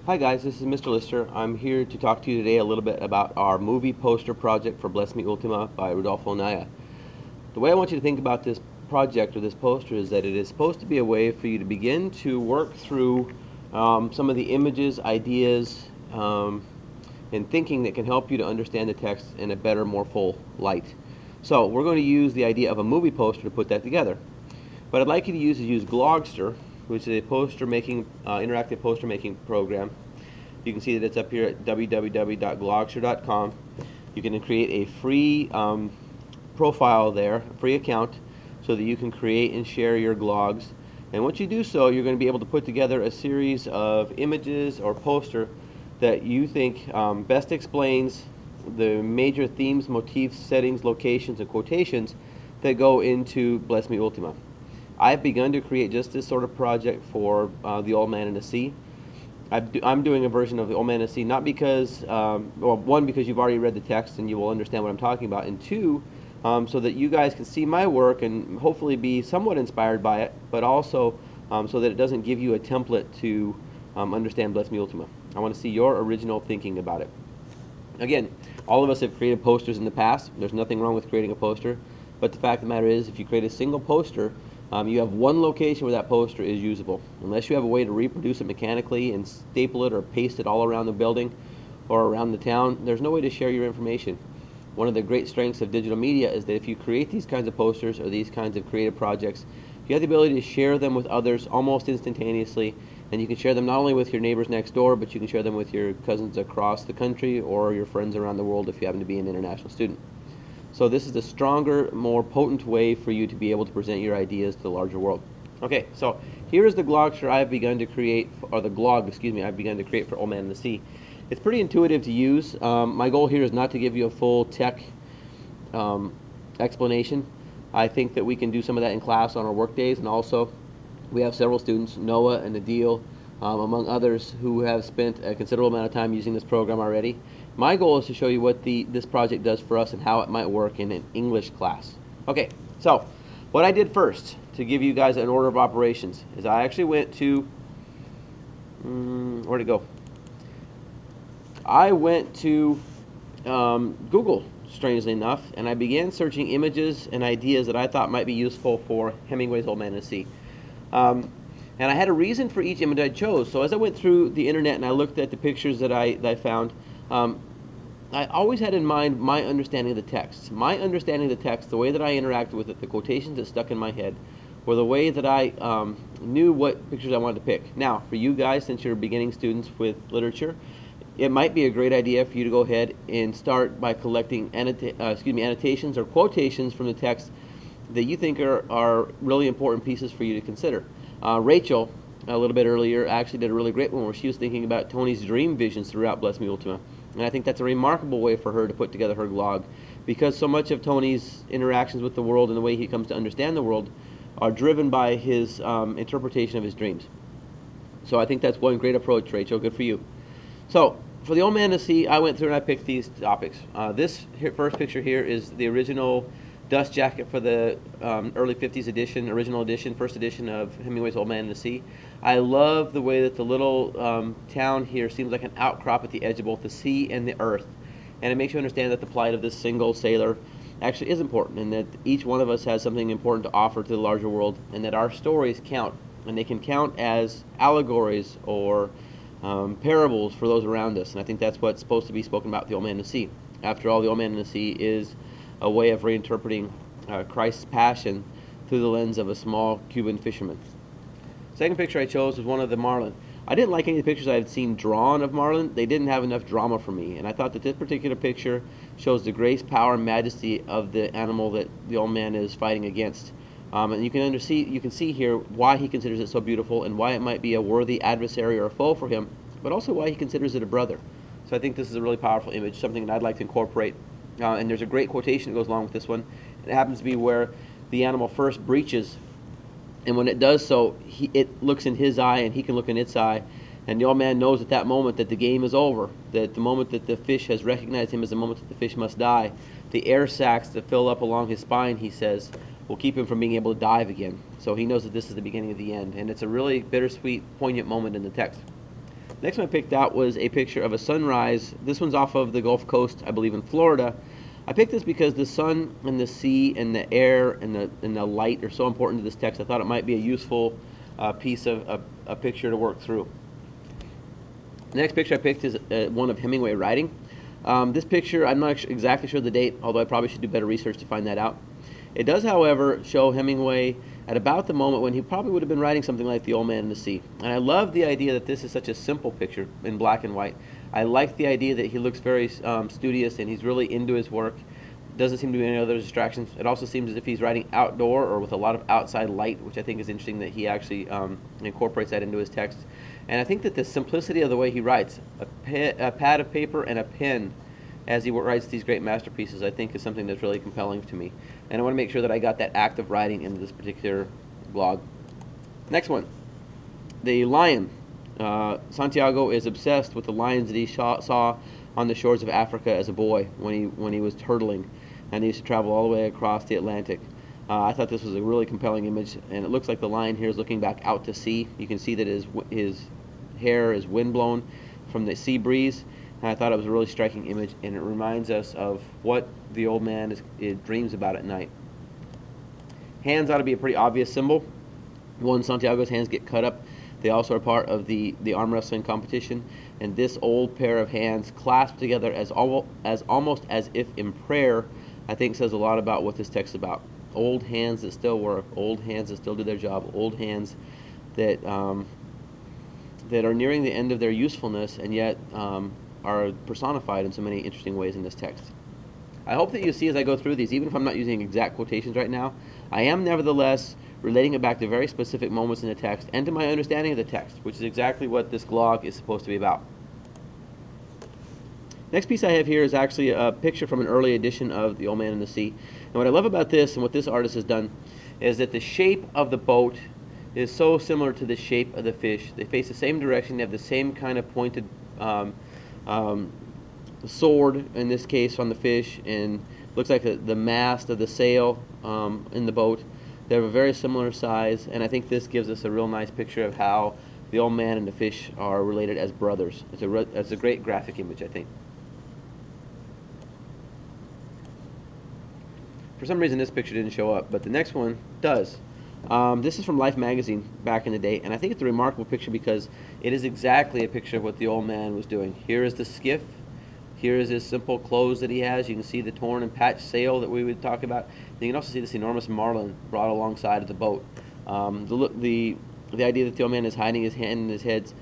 Hi guys, this is Mr. Lister. I'm here to talk to you today a little bit about our movie poster project for Bless Me Ultima by Rodolfo Naya. The way I want you to think about this project or this poster is that it is supposed to be a way for you to begin to work through some of the images, ideas, and thinking that can help you to understand the text in a better, more full light. So we're going to use the idea of a movie poster to put that together. What I'd like you to use Glogster, which is a interactive poster making program. You can see that it's up here at www.glogster.com. You can create a free profile there, a free account, so that you can create and share your glogs. And once you do so, you're going to be able to put together a series of images or poster that you think best explains the major themes, motifs, settings, locations, and quotations that go into Bless Me Ultima. I've begun to create just this sort of project for The Old Man and the Sea. I'm doing a version of The Old Man and the Sea, not because, well, one, because you've already read the text and you will understand what I'm talking about, and two, so that you guys can see my work and hopefully be somewhat inspired by it, but also so that it doesn't give you a template to understand Bless Me Ultima. I want to see your original thinking about it. Again, all of us have created posters in the past. There's nothing wrong with creating a poster, but the fact of the matter is, if you create a single poster, you have one location where that poster is usable. Unless you have a way to reproduce it mechanically and staple it or paste it all around the building or around the town, there's no way to share your information. One of the great strengths of digital media is that if you create these kinds of posters or these kinds of creative projects, you have the ability to share them with others almost instantaneously, and you can share them not only with your neighbors next door, but you can share them with your cousins across the country or your friends around the world if you happen to be an international student. So this is a stronger, more potent way for you to be able to present your ideas to the larger world. Okay, so here is the Glogster I've begun to create, or the glog, excuse me, I've begun to create for Old Man and the Sea. It's pretty intuitive to use. My goal here is not to give you a full tech explanation. I think that we can do some of that in class on our work days, and also we have several students, Noah and Adil, among others, who have spent a considerable amount of time using this program already. My goal is to show you what this project does for us and how it might work in an English class. Okay, so what I did first, to give you guys an order of operations, is I actually went to, where'd it go? I went to Google, strangely enough, and I began searching images and ideas that I thought might be useful for Hemingway's Old Man and the Sea. And I had a reason for each image I chose. So as I went through the internet and I looked at the pictures that I found, I always had in mind my understanding of the text. My understanding of the text, the way that I interacted with it, the quotations that stuck in my head, were the way that I knew what pictures I wanted to pick. Now, for you guys, since you're beginning students with literature, it might be a great idea for you to go ahead and start by collecting annotations or quotations from the text that you think are really important pieces for you to consider. Rachel, a little bit earlier, actually did a really great one where she was thinking about Tony's dream visions throughout Bless Me Ultima. And I think that's a remarkable way for her to put together her glog, because so much of Tony's interactions with the world and the way he comes to understand the world are driven by his interpretation of his dreams. So I think that's one great approach, Rachel. Good for you. So for The Old Man and the Sea, I went through and I picked these topics. This first picture here is the original dust jacket for the early 50s edition, original edition, first edition of Hemingway's Old Man and the Sea. I love the way that the little town here seems like an outcrop at the edge of both the sea and the earth. And it makes you understand that the plight of this single sailor actually is important, and that each one of us has something important to offer to the larger world, and that our stories count. And they can count as allegories or parables for those around us. And I think that's what's supposed to be spoken about with The Old Man and the Sea. After all, The Old Man and the Sea is a way of reinterpreting Christ's passion through the lens of a small Cuban fisherman. Second picture I chose was one of the marlin. I didn't like any of the pictures I had seen drawn of marlin. They didn't have enough drama for me, and I thought that this particular picture shows the grace, power, and majesty of the animal that the old man is fighting against. And you can see here why he considers it so beautiful and why it might be a worthy adversary or a foe for him, but also why he considers it a brother. So I think this is a really powerful image, something that I'd like to incorporate. And there's a great quotation that goes along with this one. It happens to be where the animal first breaches, and when it does so, it looks in his eye and he can look in its eye, and the old man knows at that moment that the game is over, that the moment that the fish has recognized him as the moment that the fish must die. The air sacs that fill up along his spine, he says, will keep him from being able to dive again. So he knows that this is the beginning of the end, and it's a really bittersweet, poignant moment in the text. Next one I picked out was a picture of a sunrise. This one's off of the Gulf Coast, I believe in Florida. I picked this because the sun and the sea and the air and the light are so important to this text. I thought it might be a useful piece of a picture to work through. The next picture I picked is one of Hemingway writing. This picture, I'm not exactly sure the date, although I probably should do better research to find that out. It does, however, show Hemingway at about the moment when he probably would have been writing something like The Old Man and the Sea. And I love the idea that this is such a simple picture in black and white. I like the idea that he looks very studious and he's really into his work. Doesn't seem to be any other distractions. It also seems as if he's writing outdoor or with a lot of outside light, which I think is interesting that he actually incorporates that into his text. And I think that the simplicity of the way he writes, a pad of paper and a pen as he writes these great masterpieces, I think is something that's really compelling to me. And I want to make sure that I got that act of writing into this particular blog. Next one, the lion. Santiago is obsessed with the lions that he saw on the shores of Africa as a boy when he was turtling, and he used to travel all the way across the Atlantic. I thought this was a really compelling image, and it looks like the lion here is looking back out to sea. You can see that his hair is windblown from the sea breeze. And I thought it was a really striking image, and it reminds us of what the old man dreams about at night. Hands ought to be a pretty obvious symbol. One, Santiago's hands get cut up. They also are part of the arm wrestling competition, and this old pair of hands clasped together as almost as if in prayer, I think says a lot about what this text is about. Old hands that still work, old hands that still do their job, old hands that that are nearing the end of their usefulness, and yet are personified in so many interesting ways in this text. I hope that you see as I go through these, even if I'm not using exact quotations right now, I am nevertheless relating it back to very specific moments in the text and to my understanding of the text, which is exactly what this glog is supposed to be about. Next piece I have here is actually a picture from an early edition of The Old Man and the Sea. And what I love about this and what this artist has done is that the shape of the boat is so similar to the shape of the fish. They face the same direction, they have the same kind of pointed sword in this case on the fish, and looks like the mast of the sail in the boat. They have a very similar size, and I think this gives us a real nice picture of how the old man and the fish are related as brothers. It's a great graphic image, I think. For some reason this picture didn't show up, but the next one does. This is from Life magazine back in the day, and I think it's a remarkable picture because it is exactly a picture of what the old man was doing. Here is the skiff. Here is his simple clothes that he has. You can see the torn and patched sail that we would talk about. You can also see this enormous marlin brought alongside of the boat. The idea that the old man is hiding his hand in his head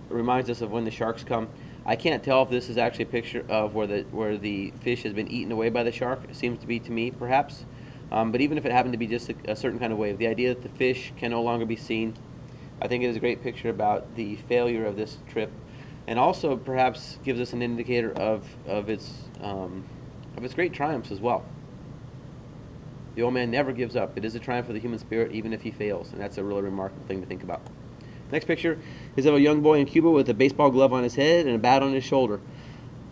reminds us of when the sharks come. I can't tell if this is actually a picture of where the fish has been eaten away by the shark. It seems to be to me, perhaps. But even if it happened to be just a certain kind of wave, the idea that the fish can no longer be seen, I think it is a great picture about the failure of this trip, and also perhaps gives us an indicator of its great triumphs as well. The old man never gives up. It is a triumph of the human spirit, even if he fails, and that's a really remarkable thing to think about. Next picture is of a young boy in Cuba with a baseball glove on his head and a bat on his shoulder.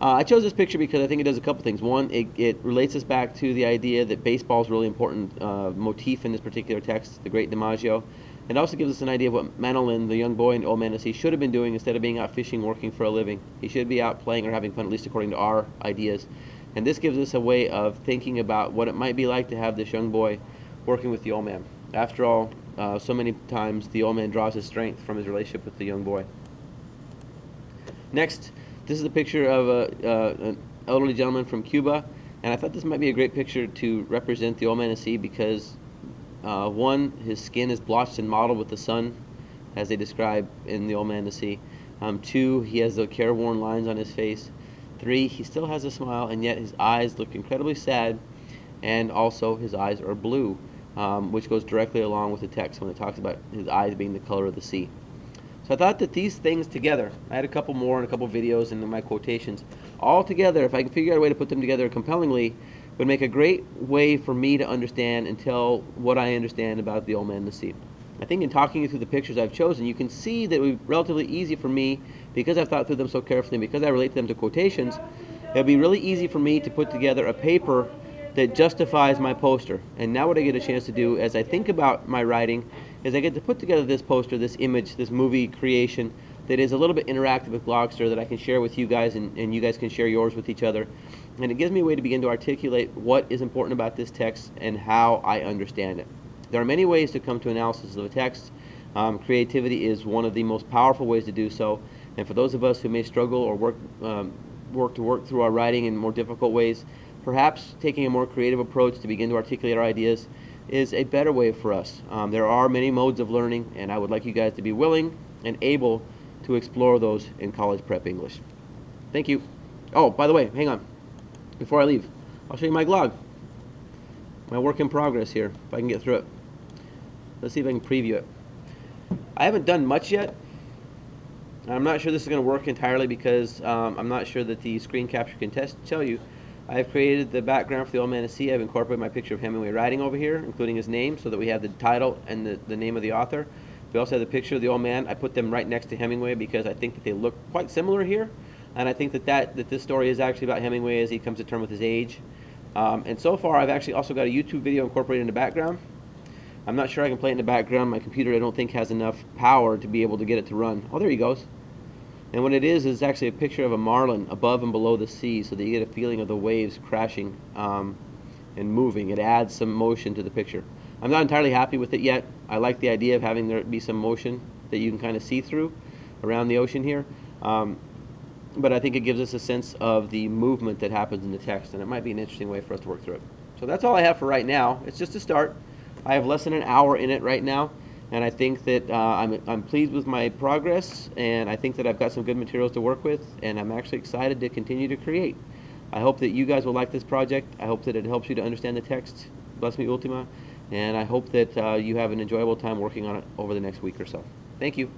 I chose this picture because I think it does a couple things. One, it relates us back to the idea that baseball is a really important motif in this particular text, the great DiMaggio. It also gives us an idea of what Manolin, the young boy in Old Man and the Sea, should have been doing instead of being out fishing, working for a living. He should be out playing or having fun, at least according to our ideas. And this gives us a way of thinking about what it might be like to have this young boy working with the old man. After all, so many times the old man draws his strength from his relationship with the young boy. Next, this is a picture of an elderly gentleman from Cuba, and I thought this might be a great picture to represent the old man and the sea because one, his skin is blotched and mottled with the sun, as they describe in the old man and the sea. Two, he has the careworn lines on his face. Three, he still has a smile, and yet his eyes look incredibly sad, and also his eyes are blue, which goes directly along with the text when it talks about his eyes being the color of the sea. So I thought that these things together, I had a couple more and a couple videos in my quotations, all together, if I can figure out a way to put them together compellingly, would make a great way for me to understand and tell what I understand about the old man and the sea. I think in talking you through the pictures I've chosen, you can see that it would be relatively easy for me, because I've thought through them so carefully and because I relate them to quotations, it would be really easy for me to put together a paper that justifies my poster. And now what I get a chance to do as I think about my writing is I get to put together this poster, this image, this movie creation that is a little bit interactive with Glogster that I can share with you guys, and you guys can share yours with each other. And it gives me a way to begin to articulate what is important about this text and how I understand it. There are many ways to come to analysis of a text. Creativity is one of the most powerful ways to do so. And for those of us who may struggle or work through our writing in more difficult ways, perhaps taking a more creative approach to begin to articulate our ideas is a better way for us. There are many modes of learning, and I would like you guys to be willing and able to explore those in college prep English. Thank you. Oh, by the way, hang on. Before I leave, I'll show you my Glog. My work in progress here, if I can get through it. Let's see if I can preview it. I haven't done much yet. I'm not sure this is going to work entirely because I'm not sure that the screen capture can tell you. I've created the background for the Old Man at Sea. I've incorporated my picture of Hemingway writing over here, including his name, so that we have the title and the name of the author. We also have the picture of the old man. I put them right next to Hemingway because I think that they look quite similar here. And I think that this story is actually about Hemingway as he comes to terms with his age. And so far, I've actually also got a YouTube video incorporated in the background. I'm not sure I can play it in the background. My computer, I don't think, has enough power to be able to get it to run. Oh, there he goes. And what it is actually a picture of a marlin above and below the sea, so that you get a feeling of the waves crashing and moving. It adds some motion to the picture. I'm not entirely happy with it yet. I like the idea of having there be some motion that you can kind of see through around the ocean here. But I think it gives us a sense of the movement that happens in the text, and it might be an interesting way for us to work through it. So that's all I have for right now. It's just a start. I have less than an hour in it right now, and I think that I'm pleased with my progress, and I think that I've got some good materials to work with, and I'm actually excited to continue to create. I hope that you guys will like this project. I hope that it helps you to understand the text. Bless me, Ultima. And I hope that you have an enjoyable time working on it over the next week or so. Thank you.